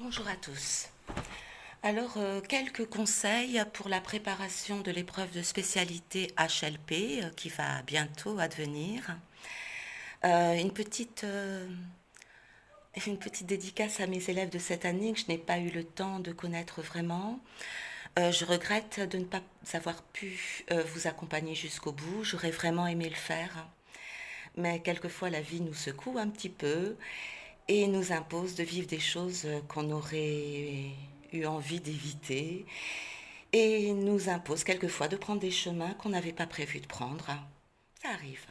Bonjour à tous. Alors, quelques conseils pour la préparation de l'épreuve de spécialité HLP qui va bientôt advenir. Euh, une petite, euh, une petite dédicace à mes élèves de cette année que je n'ai pas eu le temps de connaître vraiment. Je regrette de ne pas avoir pu vous accompagner jusqu'au bout. J'aurais vraiment aimé le faire. Mais quelquefois, la vie nous secoue un petit peu et nous impose de vivre des choses qu'on aurait eu envie d'éviter et nous impose quelquefois de prendre des chemins qu'on n'avait pas prévu de prendre. Ça arrive.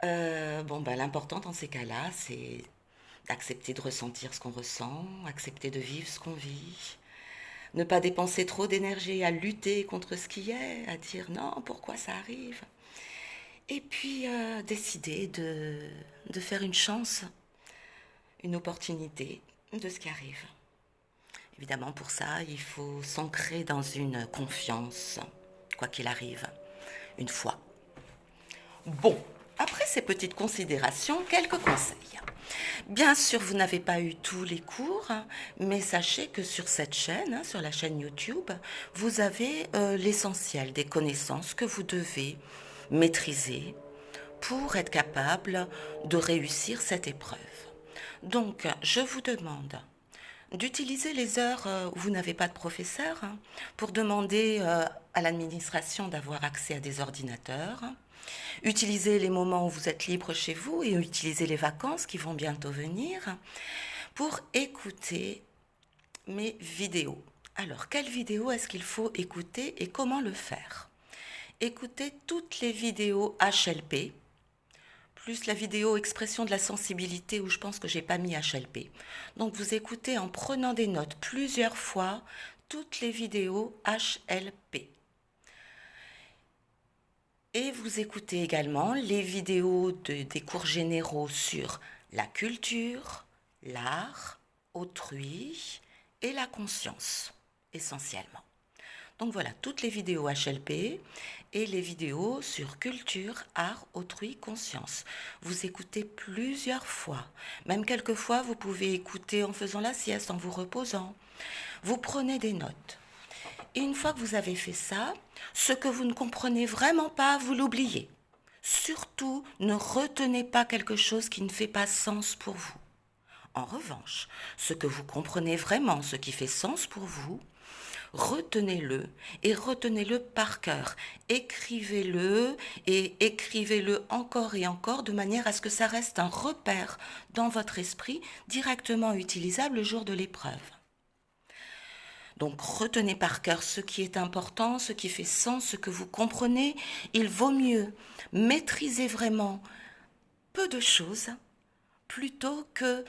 L'important dans ces cas-là, c'est d'accepter de ressentir ce qu'on ressent, accepter de vivre ce qu'on vit, ne pas dépenser trop d'énergie à lutter contre ce qui est, à dire non, pourquoi ça arrive. Et puis décider de faire une chance, une opportunité de ce qui arrive. Évidemment, pour ça, il faut s'ancrer dans une confiance, quoi qu'il arrive, une foi. Bon, après ces petites considérations, quelques conseils. Bien sûr, vous n'avez pas eu tous les cours, mais sachez que sur cette chaîne, sur la chaîne YouTube, vous avez l'essentiel des connaissances que vous devez maîtriser pour être capable de réussir cette épreuve. Donc, je vous demande d'utiliser les heures où vous n'avez pas de professeur pour demander à l'administration d'avoir accès à des ordinateurs. Utilisez les moments où vous êtes libre chez vous et utilisez les vacances qui vont bientôt venir pour écouter mes vidéos. Alors, quelles vidéos est-ce qu'il faut écouter et comment le faire? Écoutez toutes les vidéos HLP, plus la vidéo expression de la sensibilité où je pense que j'ai pas mis HLP. Donc vous écoutez en prenant des notes plusieurs fois toutes les vidéos HLP. Et vous écoutez également les vidéos des cours généraux sur la culture, l'art, autrui et la conscience, essentiellement. Donc voilà, toutes les vidéos HLP et les vidéos sur culture, art, autrui, conscience. Vous écoutez plusieurs fois. Même quelquefois, vous pouvez écouter en faisant la sieste, en vous reposant. Vous prenez des notes. Et une fois que vous avez fait ça, ce que vous ne comprenez vraiment pas, vous l'oubliez. Surtout, ne retenez pas quelque chose qui ne fait pas sens pour vous. En revanche, ce que vous comprenez vraiment, ce qui fait sens pour vous, retenez-le et retenez-le par cœur. Écrivez-le et écrivez-le encore et encore de manière à ce que ça reste un repère dans votre esprit directement utilisable le jour de l'épreuve. Donc retenez par cœur ce qui est important, ce qui fait sens, ce que vous comprenez. Il vaut mieux maîtriser vraiment peu de choses plutôt que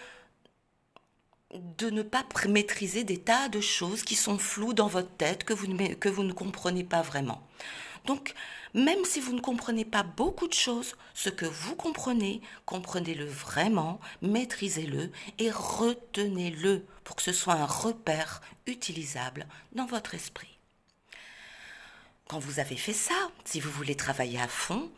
de ne pas maîtriser des tas de choses qui sont floues dans votre tête, que vous ne comprenez pas vraiment. Donc, même si vous ne comprenez pas beaucoup de choses, ce que vous comprenez, comprenez-le vraiment, maîtrisez-le et retenez-le pour que ce soit un repère utilisable dans votre esprit. Quand vous avez fait ça, si vous voulez travailler à fond,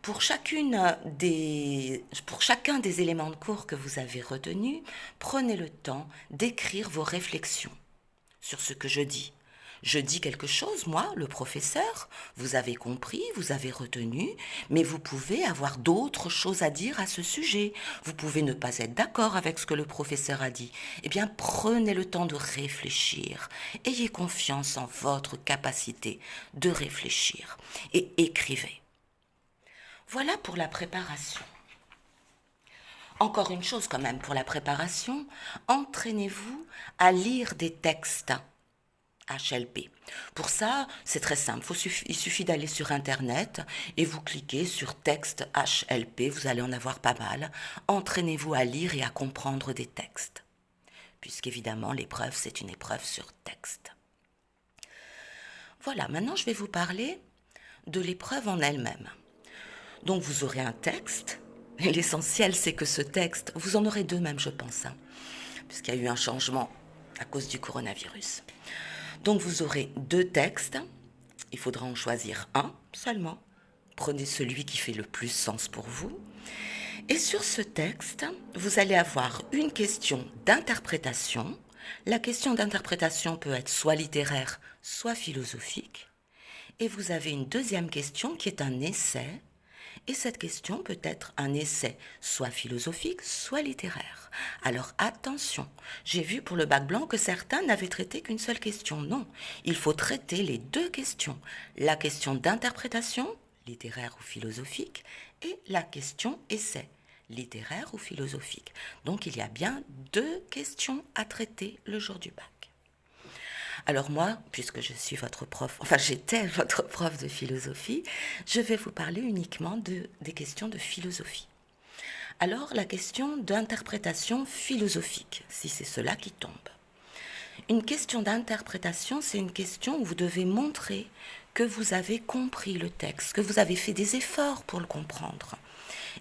pour chacun des éléments de cours que vous avez retenus, prenez le temps d'écrire vos réflexions sur ce que je dis. Je dis quelque chose, moi, le professeur, vous avez compris, vous avez retenu, mais vous pouvez avoir d'autres choses à dire à ce sujet. Vous pouvez ne pas être d'accord avec ce que le professeur a dit. Eh bien, prenez le temps de réfléchir. Ayez confiance en votre capacité de réfléchir et écrivez. Voilà pour la préparation. Encore une chose quand même pour la préparation, entraînez-vous à lire des textes HLP. Pour ça, c'est très simple. Il suffit d'aller sur Internet et vous cliquez sur texte HLP. Vous allez en avoir pas mal. Entraînez-vous à lire et à comprendre des textes. Puisqu'évidemment, l'épreuve, c'est une épreuve sur texte. Voilà, maintenant je vais vous parler de l'épreuve en elle-même. Donc vous aurez un texte. Et l'essentiel, c'est que ce texte, vous en aurez deux même, je pense, puisqu'il y a eu un changement à cause du coronavirus. Donc vous aurez deux textes, il faudra en choisir un seulement. Prenez celui qui fait le plus sens pour vous. Et sur ce texte, vous allez avoir une question d'interprétation La question d'interprétation peut être soit littéraire, soit philosophique. Et vous avez une deuxième question qui est un essai. Et cette question peut être un essai soit philosophique, soit littéraire. Alors attention, j'ai vu pour le bac blanc que certains n'avaient traité qu'une seule question. Non, il faut traiter les deux questions. La question d'interprétation, littéraire ou philosophique, et la question essai, littéraire ou philosophique. Donc il y a bien deux questions à traiter le jour du bac. Alors moi, puisque je suis votre prof, enfin j'étais votre prof de philosophie, je vais vous parler uniquement des questions de philosophie. Alors la question d'interprétation philosophique, si c'est cela qui tombe. Une question d'interprétation, c'est une question où vous devez montrer que vous avez compris le texte, que vous avez fait des efforts pour le comprendre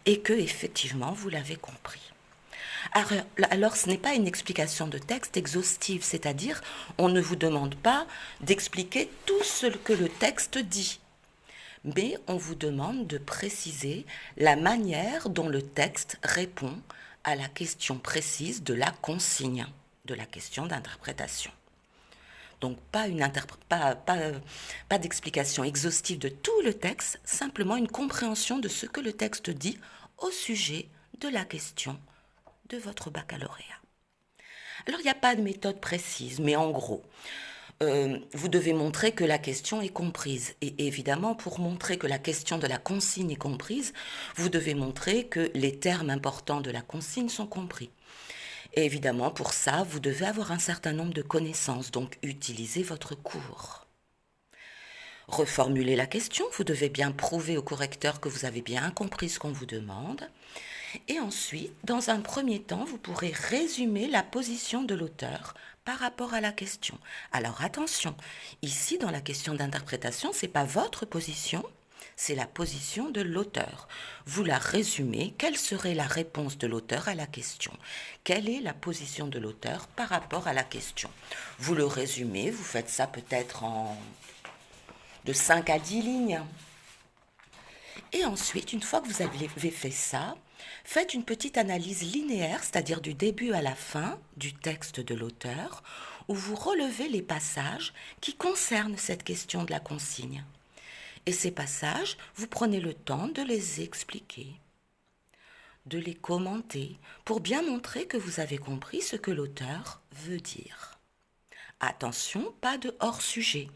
et que effectivement vous l'avez compris. Alors, ce n'est pas une explication de texte exhaustive, c'est-à-dire on ne vous demande pas d'expliquer tout ce que le texte dit, mais on vous demande de préciser la manière dont le texte répond à la question précise de la consigne, de la question d'interprétation. Donc pas d'explication exhaustive de tout le texte, simplement une compréhension de ce que le texte dit au sujet de la question de votre baccalauréat. Alors, il n'y a pas de méthode précise, mais en gros, vous devez montrer que la question est comprise. Et évidemment, pour montrer que la question de la consigne est comprise, vous devez montrer que les termes importants de la consigne sont compris. Et évidemment, pour ça, vous devez avoir un certain nombre de connaissances, donc utilisez votre cours. Reformulez la question, vous devez bien prouver au correcteur que vous avez bien compris ce qu'on vous demande. Et ensuite, dans un premier temps, vous pourrez résumer la position de l'auteur par rapport à la question. Alors attention, ici dans la question d'interprétation, ce n'est pas votre position, c'est la position de l'auteur. Vous la résumez, quelle serait la réponse de l'auteur à la question? Quelle est la position de l'auteur par rapport à la question? Vous le résumez, vous faites ça peut-être de 5 à 10 lignes. Et ensuite, une fois que vous avez fait ça, faites une petite analyse linéaire, c'est-à-dire du début à la fin du texte de l'auteur, où vous relevez les passages qui concernent cette question de la consigne. Et ces passages, vous prenez le temps de les expliquer, de les commenter, pour bien montrer que vous avez compris ce que l'auteur veut dire. Attention, pas de hors-sujet.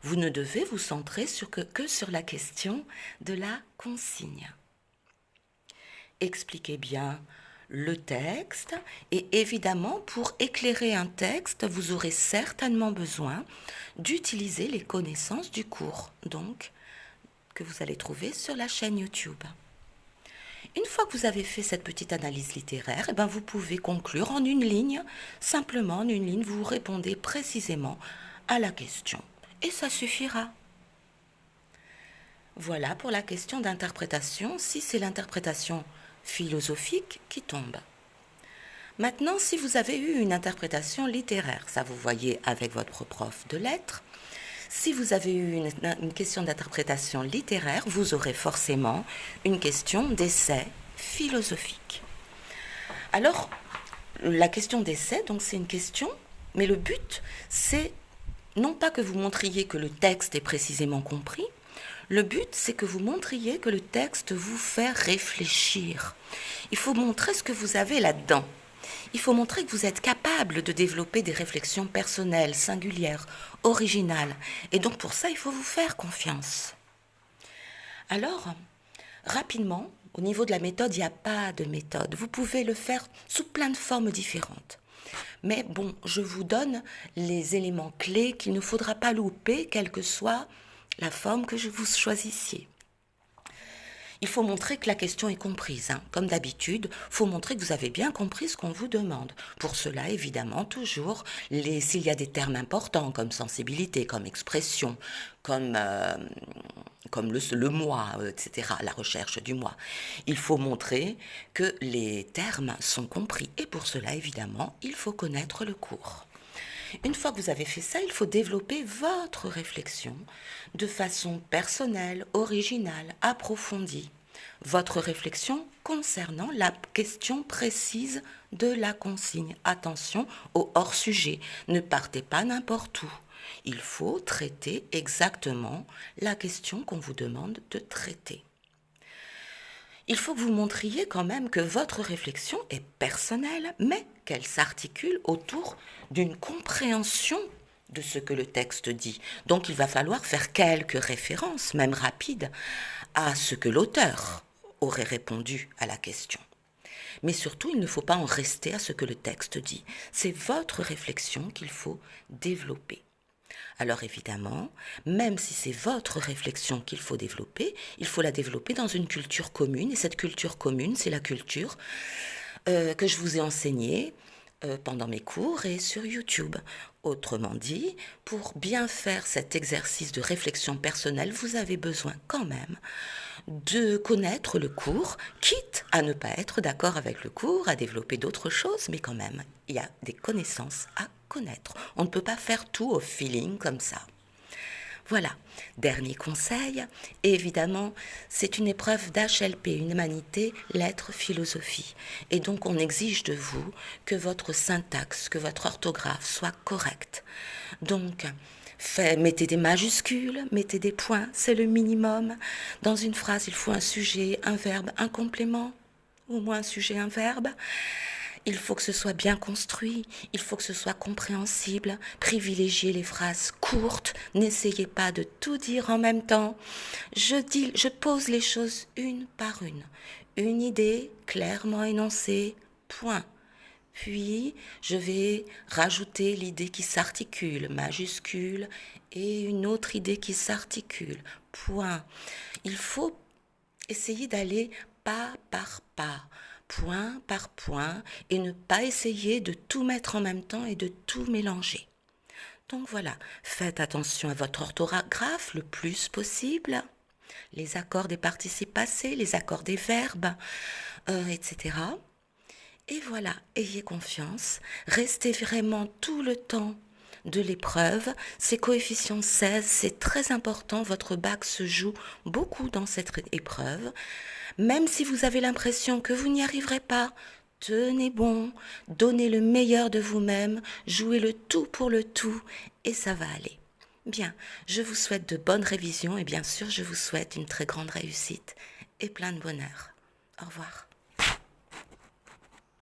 Vous ne devez vous centrer que sur la question de la consigne. Expliquez bien le texte et évidemment, pour éclairer un texte, vous aurez certainement besoin d'utiliser les connaissances du cours, donc que vous allez trouver sur la chaîne YouTube. Une fois que vous avez fait cette petite analyse littéraire, vous pouvez conclure en une ligne, simplement en une ligne, vous répondez précisément à la question. Et ça suffira. Voilà pour la question d'interprétation, si c'est l'interprétation philosophique qui tombe. Maintenant, si vous avez eu une interprétation littéraire, ça vous voyez avec votre prof de lettres, si vous avez eu une question d'interprétation littéraire, vous aurez forcément une question d'essai philosophique. Alors, la question d'essai, donc c'est une question, mais le but, c'est non pas que vous montriez que le texte est précisément compris, le but, c'est que vous montriez que le texte vous fait réfléchir. Il faut montrer ce que vous avez là-dedans. Il faut montrer que vous êtes capable de développer des réflexions personnelles, singulières, originales. Et donc pour ça, il faut vous faire confiance. Alors, rapidement, au niveau de la méthode, il n'y a pas de méthode. Vous pouvez le faire sous plein de formes différentes. Mais bon, je vous donne les éléments clés qu'il ne faudra pas louper, quelle que soit la forme que vous choisissiez. Il faut montrer que la question est comprise. Comme d'habitude, il faut montrer que vous avez bien compris ce qu'on vous demande. Pour cela, évidemment, toujours, s'il y a des termes importants comme sensibilité, comme expression, comme le moi, etc., la recherche du moi, il faut montrer que les termes sont compris. Et pour cela, évidemment, il faut connaître le cours. Une fois que vous avez fait ça, il faut développer votre réflexion de façon personnelle, originale, approfondie. votre réflexion concernant la question précise de la consigne. Attention au hors-sujet, ne partez pas n'importe où. Il faut traiter exactement la question qu'on vous demande de traiter. Il faut que vous montriez quand même que votre réflexion est personnelle, mais qu'elle s'articule autour d'une compréhension de ce que le texte dit. Donc il va falloir faire quelques références, même rapides, à ce que l'auteur aurait répondu à la question. Mais surtout, il ne faut pas en rester à ce que le texte dit. C'est votre réflexion qu'il faut développer. Alors évidemment, même si c'est votre réflexion qu'il faut développer, il faut la développer dans une culture commune. Et cette culture commune, c'est la culture que je vous ai enseignée pendant mes cours et sur YouTube. Autrement dit, pour bien faire cet exercice de réflexion personnelle, vous avez besoin quand même de connaître le cours, quitte à ne pas être d'accord avec le cours, à développer d'autres choses, mais quand même, il y a des connaissances à connaître. On ne peut pas faire tout au feeling comme ça. Voilà, dernier conseil, évidemment, c'est une épreuve d'HLP, une humanité, lettres, philosophie. Et donc on exige de vous que votre syntaxe, que votre orthographe soit correcte. Donc, mettez des majuscules, mettez des points, c'est le minimum. Dans une phrase, il faut un sujet, un verbe, un complément, au moins un sujet, un verbe. Il faut que ce soit bien construit, il faut que ce soit compréhensible. Privilégiez les phrases courtes, n'essayez pas de tout dire en même temps. Je pose les choses une par une. Une idée clairement énoncée, point. Puis, je vais rajouter l'idée qui s'articule, majuscule, et une autre idée qui s'articule, point. Il faut essayer d'aller pas par pas, point par point, et ne pas essayer de tout mettre en même temps et de tout mélanger. Donc voilà, faites attention à votre orthographe le plus possible, les accords des participes passés, les accords des verbes, etc. Et voilà, ayez confiance, restez vraiment tout le temps de l'épreuve. Ces coefficients 16, c'est très important, votre bac se joue beaucoup dans cette épreuve. Même si vous avez l'impression que vous n'y arriverez pas, tenez bon, donnez le meilleur de vous-même, jouez le tout pour le tout, et ça va aller. Bien, je vous souhaite de bonnes révisions et bien sûr, je vous souhaite une très grande réussite et plein de bonheur. Au revoir.